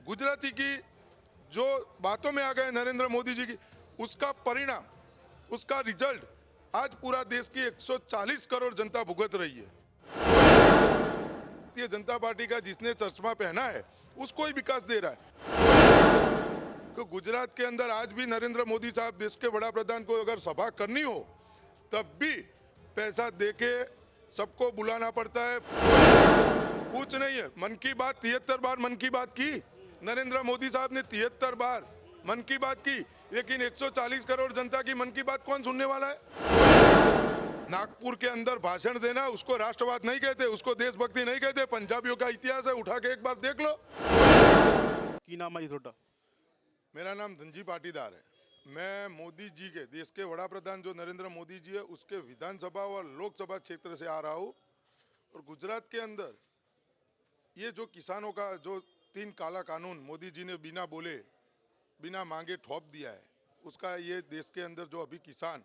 गुजराती की जो बातों में आ गए नरेंद्र मोदी जी की, उसका परिणाम, उसका रिजल्ट आज पूरा देश की 140 करोड़ जनता भुगत रही है। भारतीय जनता पार्टी का जिसने चश्मा पहना है उसको ही विकास दे रहा है। तो गुजरात के अंदर आज भी नरेंद्र मोदी साहब, देश के बड़ा प्रधान को अगर सभा करनी हो तब भी पैसा देके सबको बुलाना पड़ता है। कुछ नहीं है। मन की बात 73 बार मन की बात की, नरेंद्र मोदी साहब ने 73 बार मन की बात की, लेकिन 140 करोड़ जनता की मन की बात कौन सुनने वाला है? नागपुर के अंदर भाषण देना उसको राष्ट्रवाद नहीं कहते, उसको देशभक्ति नहीं कहते। पंजाबियों का इतिहास है, उठा के एक बार देख लो। की नाम है जी थोड़ा? मेरा नाम धनजी पाटीदार है। मैं मोदी जी के, देश के बड़ा प्रधान जो नरेंद्र मोदी जी है, उसके विधानसभा और लोकसभा क्षेत्र से आ रहा हूँ। और गुजरात के अंदर ये जो किसानों का जो 3 काला कानून मोदी जी ने बिना बोले, बिना मांगे ठोप दिया है, उसका ये देश के अंदर जो अभी किसान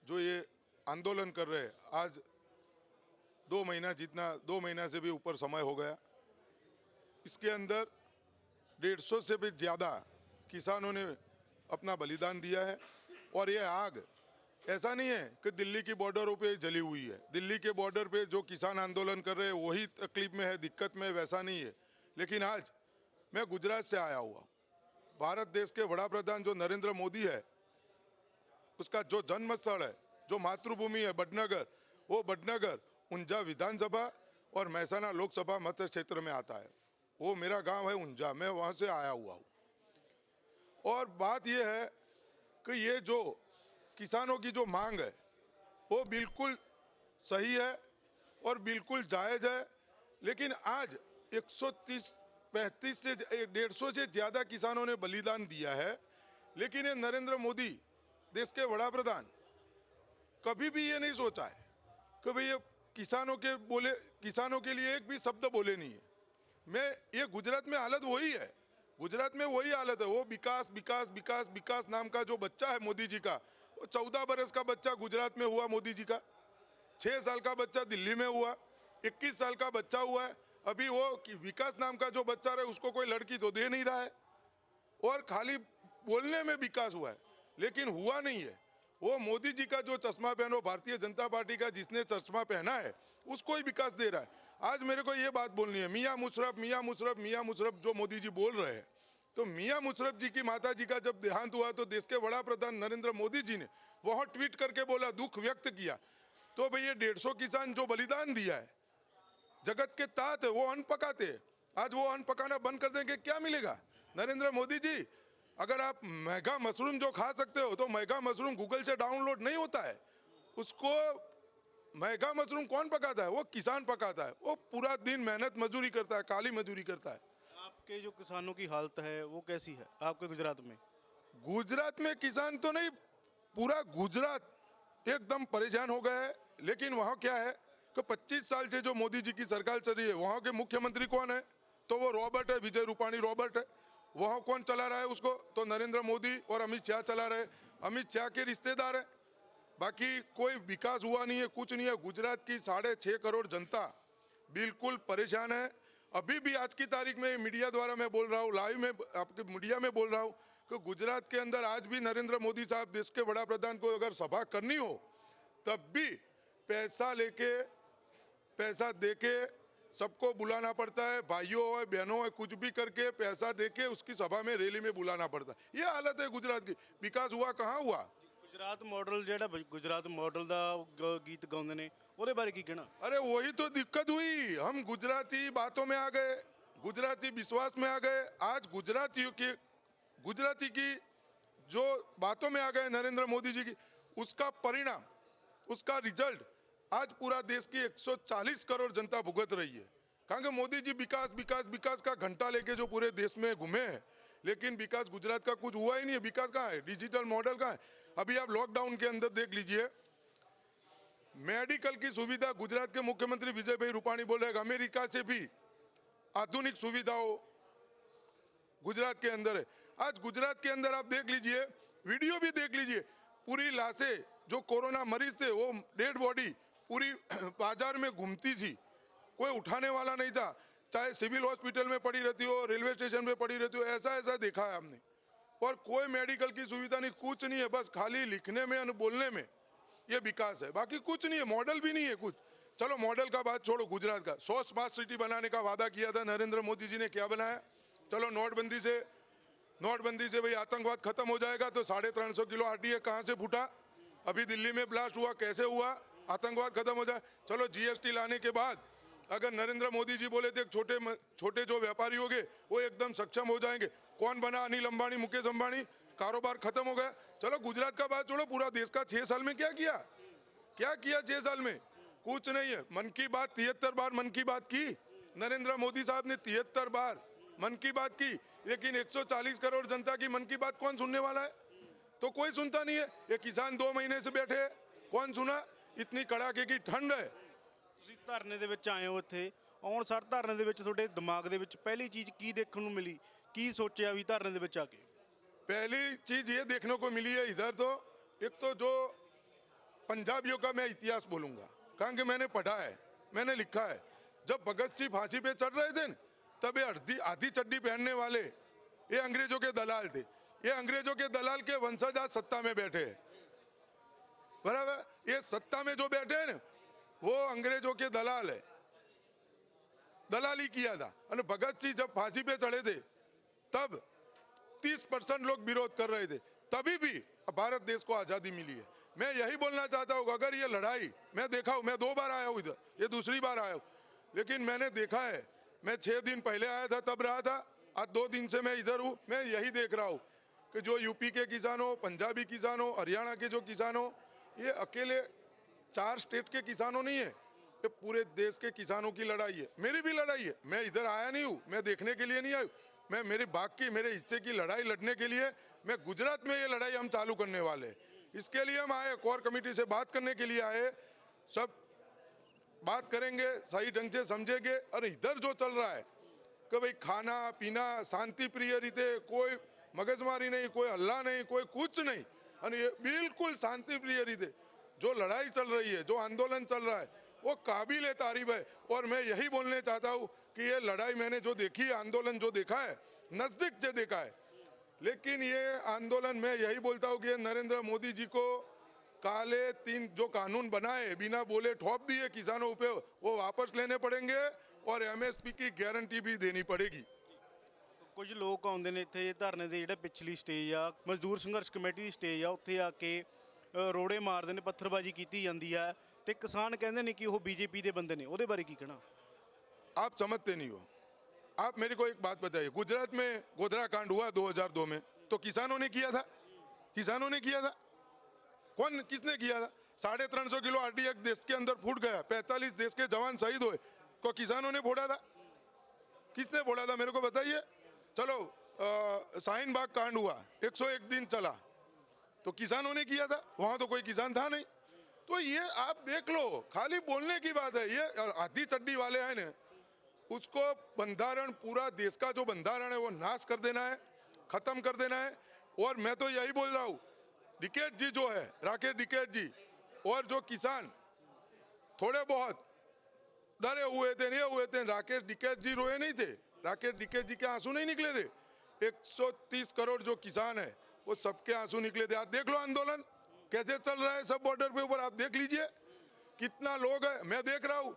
जो ये आंदोलन कर रहे हैं, आज 2 महीना से भी ऊपर समय हो गया। इसके अंदर 150 से भी ज़्यादा किसानों ने अपना बलिदान दिया है। और ये आग ऐसा नहीं है कि दिल्ली की बॉर्डरों पे जली हुई है। दिल्ली के बॉर्डर पे जो किसान आंदोलन कर रहे हैं वही तकलीफ में है, दिक्कत में, वैसा नहीं है। लेकिन आज मैं गुजरात से आया हुआ, भारत देश के बड़ा प्रधान जो नरेंद्र मोदी है, उसका जो जन्म स्थल है, जो मातृभूमि है बडनगर, वो बडनगर ऊंझा विधानसभा और महसाना लोकसभा मत क्षेत्र में आता है। वो मेरा गांव है ऊंझा, मैं वहां से आया हुआ हूँ। और बात यह है कि ये जो किसानों की जो मांग है वो बिल्कुल सही है और बिल्कुल जायज़ है। लेकिन आज 135 से 150 से ज़्यादा किसानों ने बलिदान दिया है। लेकिन ये नरेंद्र मोदी, देश के बड़ा प्रधान, कभी भी ये नहीं सोचा है कि भाई ये किसानों के लिए एक भी शब्द बोले नहीं है। ये गुजरात में हालत वही है, गुजरात में वही हालत है। वो विकास विकास विकास विकास नाम का जो बच्चा है मोदी जी का, वो 14 बरस का बच्चा गुजरात में हुआ मोदी जी का, 6 साल का बच्चा दिल्ली में हुआ, 21 साल का बच्चा हुआ है। अभी वो विकास नाम का जो बच्चा रहे उसको कोई लड़की तो दे नहीं रहा है, और खाली बोलने में विकास हुआ है लेकिन हुआ नहीं है। वो मोदी जी का जो चश्मा पहनो, भारतीय जनता पार्टी का जिसने चश्मा पहना है उसको ही विकास दे रहा है। आज मेरे को ये बात बोलनी है, मियाँ मुशर्रफ मियाँ मुशर्रफ मियाँ मुशर्रफ जो मोदी जी बोल रहे हैं, तो मियाँ मुशर्रफ जी की माता जी का जब देहांत हुआ तो देश के बड़ा प्रधान नरेंद्र मोदी जी ने वहाँ ट्वीट करके बोला, दुख व्यक्त किया। तो भाई ये 150 किसान जो बलिदान दिया है, जगत के तात है, वो अन्न पकाते हैं। आज वो अन्न पकाना बंद कर देंगे, क्या मिलेगा? नरेंद्र मोदी जी, अगर आप महंगा मशरूम जो खा सकते हो, तो महंगा मशरूम गूगल से डाउनलोड नहीं होता है। उसको महंगा मशरूम कौन पकाता है? वो किसान पकाता है। वो पूरा दिन मेहनत मजदूरी करता है, काली मजदूरी करता है। आपके जो किसानों की हालत है वो कैसी है आपके गुजरात में? गुजरात में किसान तो नहीं, पूरा गुजरात एकदम परेशान हो गया है। लेकिन वहाँ क्या है कि 25 साल से जो मोदी जी की सरकार चल रही है, वहाँ के मुख्यमंत्री कौन है? तो वो रॉबर्ट है, विजय रूपाणी रॉबर्ट है। वहाँ कौन चला रहा है उसको? तो नरेंद्र मोदी और अमित शाह चला रहे। अमित शाह के रिश्तेदार है। बाकी कोई विकास हुआ नहीं है, कुछ नहीं है। गुजरात की 6.5 करोड़ जनता बिल्कुल परेशान है। अभी भी आज की तारीख में मीडिया द्वारा मैं बोल रहा हूँ, लाइव में आपके मीडिया में बोल रहा हूँ कि गुजरात के अंदर आज भी नरेंद्र मोदी साहब, देश के बड़ा प्रधान को अगर सभा करनी हो तब भी पैसा लेके, पैसा देके सबको बुलाना पड़ता है। भाइयों है, बहनों है, कुछ भी करके पैसा देके उसकी सभा में, रैली में बुलाना पड़ता है। ये हालत है गुजरात की। विकास हुआ कहाँ हुआ? गुजरात मॉडल ਜਿਹੜਾ गुजरात मॉडल ਦਾ गीत गाਉਂਦੇ ने ਉਹਦੇ ਬਾਰੇ ਕੀ ਕਹਿਣਾ? अरे वही तो दिक्कत हुई, हम गुजराती बातों में आ गए, गुजराती विश्वास में आ गए। आज गुजराती की जो बातों में आ गए नरेंद्र मोदी जी की, उसका परिणाम, उसका रिजल्ट आज पूरा देश की 140 करोड़ जनता भुगत रही है। कहा कि मोदी जी विकास विकास विकास का घंटा लेके जो पूरे देश में घूमे हैं, लेकिन विकास गुजरात का कुछ हुआ ही नहीं है। विकास कहाँ है? डिजिटल मॉडल कहाँ है? अभी आप लॉकडाउन के अंदर देख लीजिए, मेडिकल की सुविधा गुजरात के मुख्यमंत्री विजय भाई रूपाणी बोल रहे हैं अमेरिका से भी आधुनिक सुविधाओं गुजरात के अंदर है। आज गुजरात के अंदर आप देख लीजिए, वीडियो भी देख लीजिए, पूरी लाशें जो कोरोना मरीज थे, वो डेड बॉडी पूरी बाजार में घूमती थी, कोई उठाने वाला नहीं था। चाहे सिविल हॉस्पिटल में पड़ी रहती हो, रेलवे स्टेशन पे पड़ी रहती हो, ऐसा ऐसा देखा है हमने। और कोई मेडिकल की सुविधा नहीं, कुछ नहीं है, बस खाली लिखने में और बोलने में ये विकास है, बाकी कुछ नहीं है, मॉडल भी नहीं है कुछ। चलो मॉडल का बात छोड़ो, गुजरात का 100 स्मार्ट सिटी बनाने का वादा किया था नरेंद्र मोदी जी ने, क्या बनाया? चलो नोटबंदी से भाई आतंकवाद खत्म हो जाएगा, तो 350 किलो आरडीए कहाँ से फूटा? अभी दिल्ली में ब्लास्ट हुआ, कैसे हुआ? आतंकवाद खत्म हो जाए। चलो जीएसटी लाने के बाद अगर नरेंद्र मोदी जी बोले थे छोटे जो व्यापारी होंगे वो एकदम सक्षम हो जाएंगे, कौन बना? अनिल अंबानी, मुकेश अंबानी, कारोबार खत्म हो गया। चलो गुजरात का बात छोड़ो, पूरा देश का 6 साल में क्या किया? 6 साल में? कुछ नहीं है। मन की बात 73 बार मन की बात की नरेंद्र मोदी साहब ने, 73 बार मन की बात की, लेकिन 140 करोड़ जनता की मन की बात कौन सुनने वाला है? तो कोई सुनता नहीं है। ये किसान 2 महीने से बैठे हैं, कौन सुना? इतनी कड़ाके की ठंड है। ਤੁਸੀਂ ਧਰਨੇ ਦੇ ਵਿੱਚ ਆਏ ਹੋ ਇੱਥੇ, ਆਉਣ ਸਾਰ ਧਰਨੇ ਦੇ ਵਿੱਚ ਤੁਹਾਡੇ ਦਿਮਾਗ ਦੇ ਵਿੱਚ ਪਹਿਲੀ ਚੀਜ਼ ਕੀ ਦੇਖਣ ਨੂੰ ਮਿਲੀ? ਕੀ ਸੋਚਿਆ ਵੀ ਧਰਨੇ ਦੇ ਵਿੱਚ ਆ ਕੇ? पहली चीज ये देखने को मिली है इधर, तो एक तो जो पंजाबियों का मैं इतिहास बोलूंगा, कारण कि मैंने पढ़ा है, मैंने लिखा है। जब भगत सिंह फांसी पे चढ़ रहे थे न, तब ये आधी चड्डी पहनने वाले ये अंग्रेजों के दलाल थे। ये अंग्रेजों के दलाल के वंशज आज सत्ता में बैठे हैं, बराबर? ये सत्ता में जो बैठे हैं न, वो अंग्रेजों के दलाल है, दलाली किया था। और भगत सिंह जब फांसी पे चढ़े थे तब 30% लोग विरोध कर रहे थे, तभी भी भारत देश को आजादी मिली है। मैं यही बोलना चाहता हूँ, अगर ये लड़ाई मैं देखा हूँ, मैं 2 बार आया हूँ इधर, ये दूसरी बार आया हूँ, लेकिन मैंने देखा है। मैं 6 दिन पहले आया था तब रहा था, आज 2 दिन से मैं इधर हूँ। मैं यही देख रहा हूँ कि जो यूपी के किसान हो, पंजाबी किसान हो, हरियाणा के जो किसान हो, ये अकेले 4 स्टेट के किसानों नहीं है, ये पूरे देश के किसानों की लड़ाई है, मेरी भी लड़ाई है। मैं इधर आया नहीं हूँ, मैं देखने के लिए नहीं आया हूँ, मैं मेरे बाग की, मेरे हिस्से की लड़ाई लड़ने के लिए मैं गुजरात में ये लड़ाई हम चालू करने वाले हैं। इसके लिए हम आए, कोर कमेटी से बात करने के लिए आए, सब बात करेंगे, सही ढंग से समझेंगे। और इधर जो चल रहा है कि भाई खाना पीना शांति प्रिय रीते, कोई मगजमारी नहीं, कोई हल्ला नहीं, कोई कुछ नहीं, और ये बिल्कुल शांति प्रिय रीते जो लड़ाई चल रही है, जो आंदोलन चल रहा है, वो काबिल तारीफ है। और मैं यही बोलने चाहता हूँ कि ये लड़ाई मैंने जो देखी है, आंदोलन जो देखा है, नजदीक से देखा है, लेकिन ये आंदोलन मैं यही बोलता हूँ कि नरेंद्र मोदी जी को काले 3 जो कानून बनाए बिना बोले ठोप दिए किसानों पे, वो वापस लेने पड़ेंगे और एमएसपी की गारंटी भी देनी पड़ेगी। ਕੁਝ ਲੋਕ ਆਉਂਦੇ ਨੇ ਇੱਥੇ ਧਰਨੇ ਦੇ, ਜਿਹੜਾ ਪਿਛਲੀ ਸਟੇਜ ਆ ਮਜ਼ਦੂਰ ਸੰਘਰਸ਼ ਕਮੇਟੀ ਦੀ ਸਟੇਜ ਆ, ਉੱਥੇ ਆ ਕੇ ਰੋੜੇ ਮਾਰਦੇ ਨੇ, ਪੱਥਰਬਾਜ਼ੀ ਕੀਤੀ ਜਾਂਦੀ ਆ, ਤੇ ਕਿਸਾਨ ਕਹਿੰਦੇ ਨੇ ਕਿ ਉਹ ਬੀਜੇਪੀ ਦੇ ਬੰਦੇ ਨੇ, ਉਹਦੇ ਬਾਰੇ ਕੀ ਕਹਿਣਾ? आप समझते नहीं हो। आप मेरे को एक बात बताइए, गुजरात में गोधरा कांड हुआ 2002 में, तो किसानों ने किया था? किसानों ने किया था? कौन, किसने किया था? 350 किलो आरडीए देश के अंदर फूट गया, 45 देश के जवान शहीद हुए, को किसानों ने फोड़ा था? किसने फोड़ा था, मेरे को बताइए। चलो शाहीन बाग कांड हुआ, 101 दिन चला, तो किसानों ने किया था? वहां तो कोई किसान था नहीं। तो ये आप देख लो, खाली बोलने की बात है। ये आधी चड्डी वाले हैं ना, उसको बंधारण, पूरा देश का जो बंधारण है वो नाश कर देना है, खत्म कर देना है। और मैं तो यही बोल रहा हूँ, डिकेट जी जो है, राकेश डिकेट जी, और जो किसान थोड़े बहुत डरे हुए थे, ये हुए थे, राकेश डिकेट जी रोए नहीं थे, राकेश डिकेट जी के आंसू नहीं निकले थे। 130 करोड़ जो किसान है वो सबके आंसू निकले थे। आप देख लो आंदोलन कैसे चल रहा है, सब बॉर्डर पे ऊपर आप देख लीजिए कितना लोग है। मैं देख रहा हूँ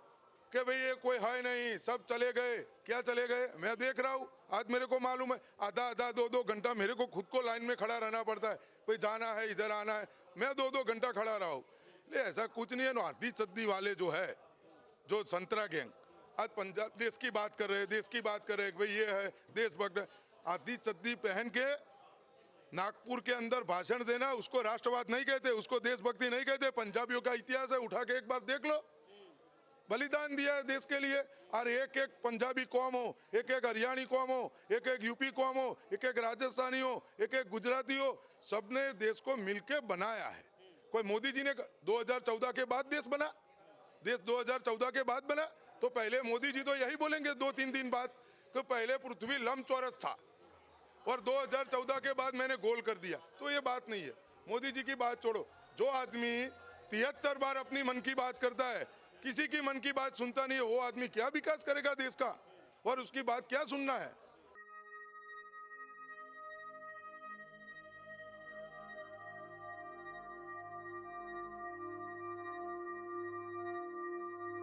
कि भाई ये कोई है नहीं, सब चले गए, क्या चले गए, मैं देख रहा हूँ। आज मेरे को मालूम है आधा 2 घंटा मेरे को खुद को लाइन में खड़ा रहना पड़ता है, भाई जाना है, इधर आना है, मैं 2 घंटा खड़ा रहा हूँ। ऐसा कुछ नहीं है ना। आधी चद्दी वाले जो है, जो संतरा गैंग, आज पंजाब देश की बात कर रहे हैं, देश की बात कर रहे हैं, भाई ये है देशभक्त। आधी चद्दी पहन के नागपुर के अंदर भाषण देना, उसको राष्ट्रवाद नहीं कहते, उसको देशभक्ति नहीं कहते। पंजाबियों का इतिहास है, उठा के एक बार देख लो, बलिदान दिया है देश के लिए। और एक एक पंजाबी कौम हो, एक एक हरियाणी कौम हो, एक एक यूपी कौम हो, एक एक राजस्थानी हो, एक एक गुजराती हो, सबने देश को मिलके बनाया है। कोई मोदी जी ने 2014 के बाद देश बना, देश 2014 के बाद बना, तो पहले मोदी जी तो यही बोलेंगे 2-3 दिन बाद कि पहले पृथ्वी लंबचौरस था और 2014 के बाद मैंने गोल कर दिया। तो ये बात नहीं है। मोदी जी की बात छोड़ो, जो आदमी 73 बार अपनी मन की बात करता है, किसी की मन की बात सुनता नहीं है, वो आदमी क्या विकास करेगा देश का? और उसकी बात क्या सुनना है।